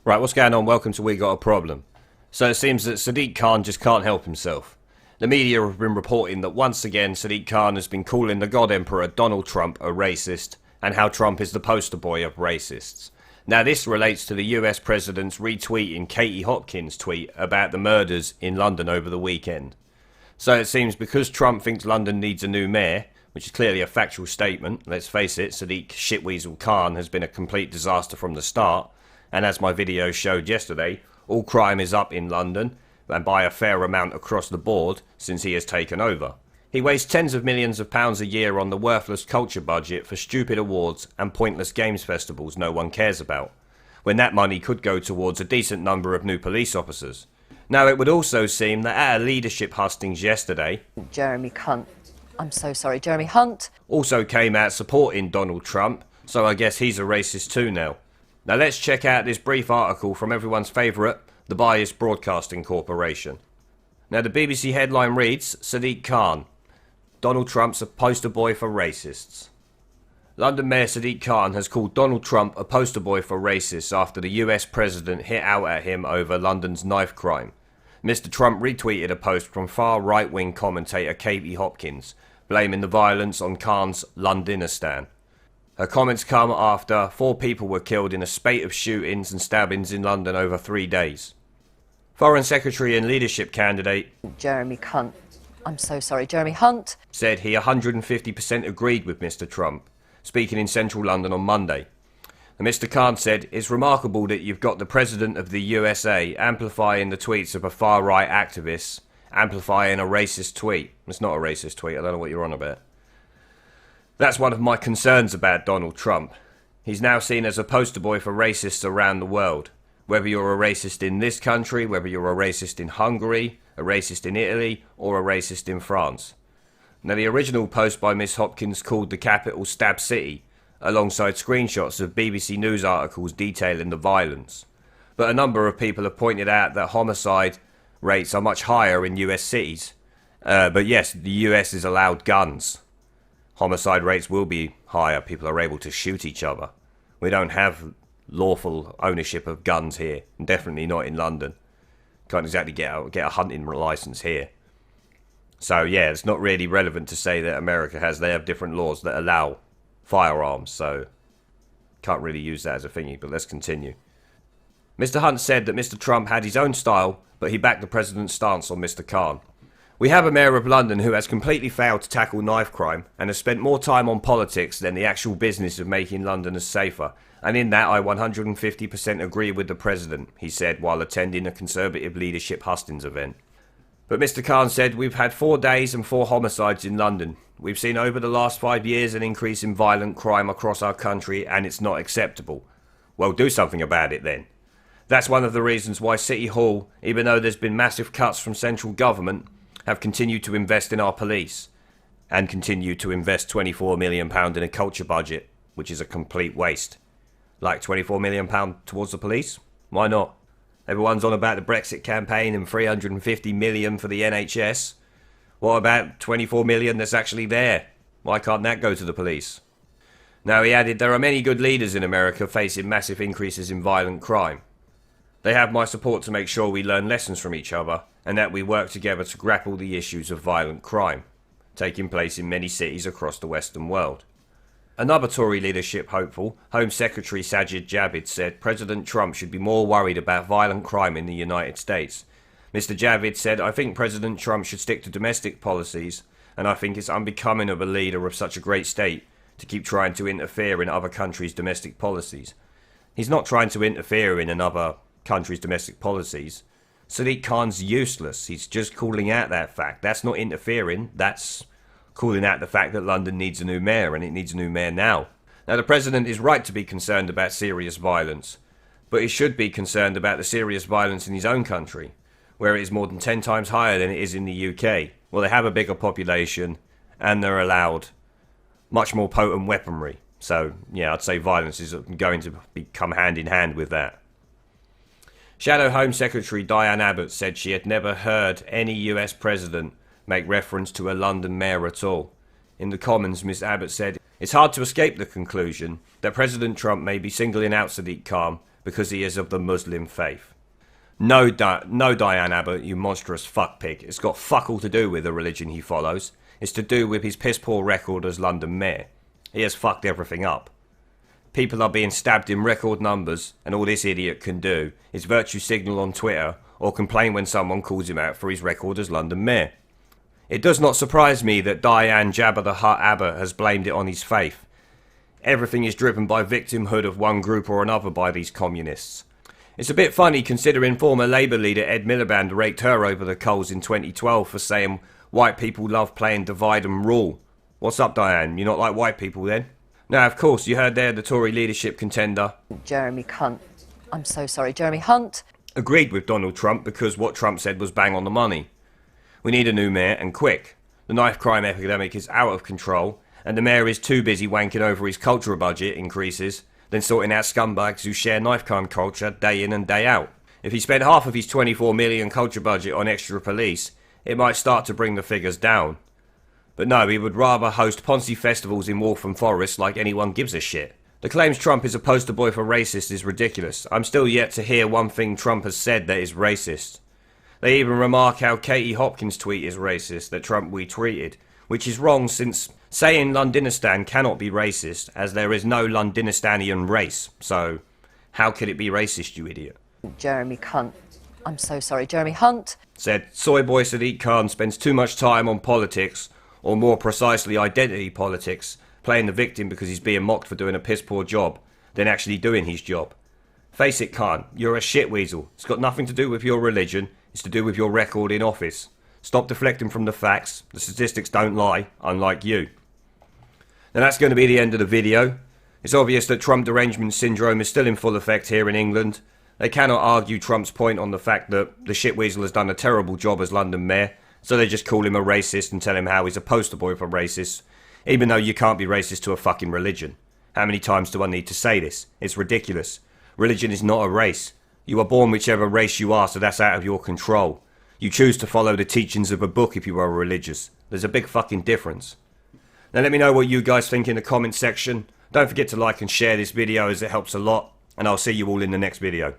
Right, what's going on? Welcome to We Got a Problem. So it seems that Sadiq Khan just can't help himself. The media have been reporting that once again Sadiq Khan has been calling the God Emperor Donald Trump a racist, and how Trump is the poster boy of racists. Now this relates to the US President's retweeting Katie Hopkins' tweet about the murders in London over the weekend. So it seems because Trump thinks London needs a new mayor, which is clearly a factual statement, let's face it, Sadiq Shitweasel Khan has been a complete disaster from the start, and as my video showed yesterday, all crime is up in London, and by a fair amount across the board since he has taken over. He wastes tens of millions of pounds a year on the worthless culture budget for stupid awards and pointless games festivals no one cares about, when that money could go towards a decent number of new police officers. Now it would also seem that at a leadership hustings yesterday, Jeremy Hunt also came out supporting Donald Trump, so I guess he's a racist too now. Now let's check out this brief article from everyone's favourite, the Biased Broadcasting Corporation. Now the BBC headline reads, Sadiq Khan, Donald Trump's a poster boy for racists. London Mayor Sadiq Khan has called Donald Trump a poster boy for racists after the US President hit out at him over London's knife crime. Mr. Trump retweeted a post from far right-wing commentator Katie Hopkins, blaming the violence on Khan's Londonistan. Her comments come after 4 people were killed in a spate of shootings and stabbings in London over 3 days. Foreign Secretary and leadership candidate Jeremy Hunt said he 150% agreed with Mr. Trump, speaking in central London on Monday. And Mr. Khan said, it's remarkable that you've got the President of the USA amplifying the tweets of a far-right activist, amplifying a racist tweet. It's not a racist tweet, I don't know what you're on about. That's one of my concerns about Donald Trump. He's now seen as a poster boy for racists around the world. Whether you're a racist in this country, whether you're a racist in Hungary, a racist in Italy, or a racist in France. Now the original post by Miss Hopkins called the capital Stab City, alongside screenshots of BBC News articles detailing the violence. But a number of people have pointed out that homicide rates are much higher in US cities. But yes, the US is allowed guns. Homicide rates will be higher. People are able to shoot each other. We don't have lawful ownership of guns here, and definitely not in London. Can't exactly get a hunting license here. So yeah, it's not really relevant to say that they have different laws that allow firearms, so can't really use that as a thingy, but let's continue. Mr. Hunt said that Mr. Trump had his own style, but he backed the president's stance on Mr. Khan. We have a mayor of London who has completely failed to tackle knife crime and has spent more time on politics than the actual business of making Londoners safer. And in that I 150% agree with the president, he said while attending a Conservative leadership hustings event. But Mr. Khan said, we've had 4 days and 4 homicides in London. We've seen over the last 5 years an increase in violent crime across our country and it's not acceptable. Well, do something about it then. That's one of the reasons why City Hall, even though there's been massive cuts from central government, have continued to invest in our police and continue to invest £24 million in a culture budget, which is a complete waste. Like £24 million towards the police? Why not? Everyone's on about the Brexit campaign and $350 million for the NHS. What about $24 million that's actually there? Why can't that go to the police? Now he added, there are many good leaders in America facing massive increases in violent crime. They have my support to make sure we learn lessons from each other and that we work together to grapple the issues of violent crime, taking place in many cities across the Western world. Another Tory leadership hopeful, Home Secretary Jabba, said President Trump should be more worried about violent crime in the United States. Mr. Jabba said, I think President Trump should stick to domestic policies, and I think it's unbecoming of a leader of such a great state to keep trying to interfere in other countries' domestic policies. He's not trying to interfere in another country's domestic policies. Sadiq Khan's useless. He's just calling out that fact. That's not interfering. That's calling out the fact that London needs a new mayor, and it needs a new mayor now. Now, the president is right to be concerned about serious violence, but he should be concerned about the serious violence in his own country, where it is more than 10 times higher than it is in the UK. Well, they have a bigger population, and they're allowed much more potent weaponry. So, yeah, I'd say violence is going to come hand in hand with that. Shadow Home Secretary Dianne Abbott said she had never heard any US president make reference to a London mayor at all. In the Commons, Ms Abbott said, "It's hard to escape the conclusion that President Trump may be singling out Sadiq Khan because he is of the Muslim faith." No, Dianne Abbott, you monstrous fuckpig. It's got fuck all to do with the religion he follows. It's to do with his piss-poor record as London Mayor. He has fucked everything up. People are being stabbed in record numbers, and all this idiot can do is virtue signal on Twitter or complain when someone calls him out for his record as London Mayor. It does not surprise me that Dianne Jabba the Hutt Abbott has blamed it on his faith. Everything is driven by victimhood of one group or another by these communists. It's a bit funny considering former Labour leader Ed Miliband raked her over the coals in 2012 for saying white people love playing divide and rule. What's up, Dianne? You not like white people then? Now, of course, you heard there the Tory leadership contender Jeremy Hunt. I'm so sorry, Jeremy Hunt. Agreed with Donald Trump because what Trump said was bang on the money. We need a new mayor and quick. The knife crime epidemic is out of control and the mayor is too busy wanking over his cultural budget increases than sorting out scumbags who share knife crime culture day in and day out. If he spent half of his 24 million culture budget on extra police, it might start to bring the figures down. But no, he would rather host Ponzi festivals in Waltham Forest like anyone gives a shit. The claims Trump is a poster boy for racists is ridiculous. I'm still yet to hear one thing Trump has said that is racist. They even remark how Katie Hopkins' tweet is racist that Trump retweeted, which is wrong since saying Londonistan cannot be racist as there is no Londonistanian race. So, how could it be racist, you idiot? Jeremy Hunt. I'm so sorry, Jeremy Hunt. Said, Soyboy Sadiq Khan spends too much time on politics, or more precisely identity politics, playing the victim because he's being mocked for doing a piss poor job, than actually doing his job. Face it, Khan, you're a shit weasel. It's got nothing to do with your religion, it's to do with your record in office. Stop deflecting from the facts, the statistics don't lie, unlike you. Now that's going to be the end of the video. It's obvious that Trump derangement syndrome is still in full effect here in England. They cannot argue Trump's point on the fact that the shit weasel has done a terrible job as London Mayor, so they just call him a racist and tell him how he's a poster boy for racists, even though you can't be racist to a fucking religion. How many times do I need to say this? It's ridiculous. Religion is not a race. You are born whichever race you are, so that's out of your control. You choose to follow the teachings of a book if you are religious. There's a big fucking difference. Now let me know what you guys think in the comment section. Don't forget to like and share this video as it helps a lot, and I'll see you all in the next video.